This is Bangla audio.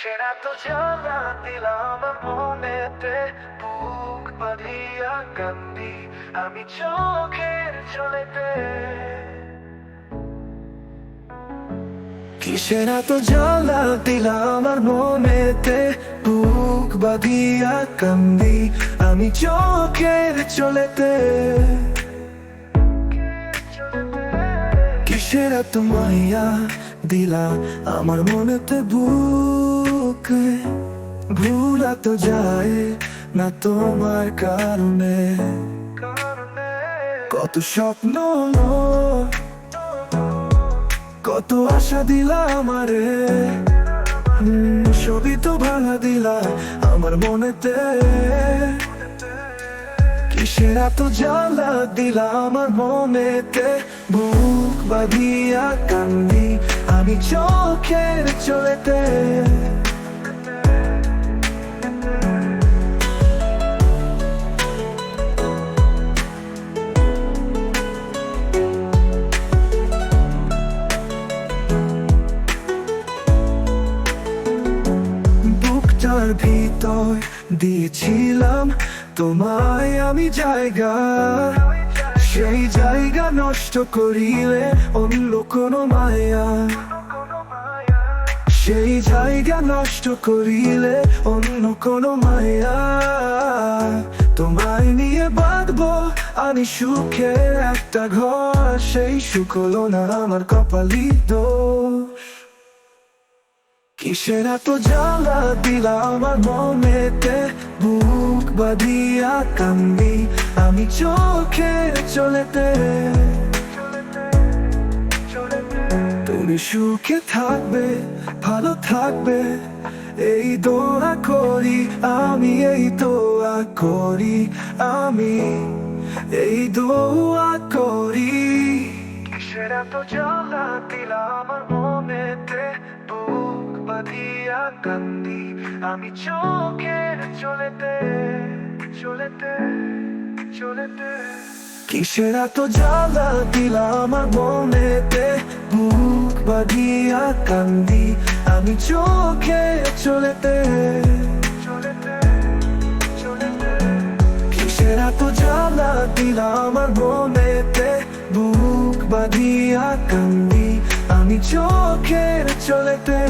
কিসের এত জ্বালা দিলাম মনেতে, বুক বাঁধিয়া কান্দি আমি চোখের জলেতে। কিসের এত জ্বালা দিলাম মনেতে, বুক বাঁধিয়া কান্দি আমি চোখের জলেতে। কিসের এত মায়া দিলা আমার মনেতে, বুকে ভুলা তো যায় না তোমার কারণে। কত স্বপ্ন কত আশা দিলা আমারে, সবই তো ভাঙা দিলা আমার মনেতে। কিসের এত জ্বালা দিলা আমার মনেতে, বুক বাঁধিয়া কান্দি আমি চোখের জলেতে। বুকটার ভিতর দিয়েছিলাম তোমায় আমি জায়গা, সেই জায়গা নষ্ট করিলে অন্য কোনো মায়া। সেই জায়গা নষ্ট করিলে অন্য কোনো মায়া। তোমায় নিয়ে বাঁধবো আমি সুখে একটা ঘর, সেই সুখ হলো না আমার কপালি দোষ। কিসের এত জ্বালা দিলা আমার মনেতে, বুক বাঁধিয়া কান্দি আমি চোখের জলেতে। তুমি সুখে থাকবে ভালো থাকবে এই দোয়া করি আমি, এই দোয়া করি আমি, এই দোয়া করি। কিসের এত জ্বালা দিলা আমার মনেতে, বুক বাঁধিয়া কান্দি আমি চোখের জলেতে জলেতে জলেতে। কিসের এত জ্বালা দিলা আমার মনেতে, বুক বাঁধিয়া কান্দি আমি চোখের জলেতে জলেতে জলেতে। কিসের এত জ্বালা দিলা আমার মনেতে, বুক বাঁধিয়া কান্দি আমি চোখের জলেতে।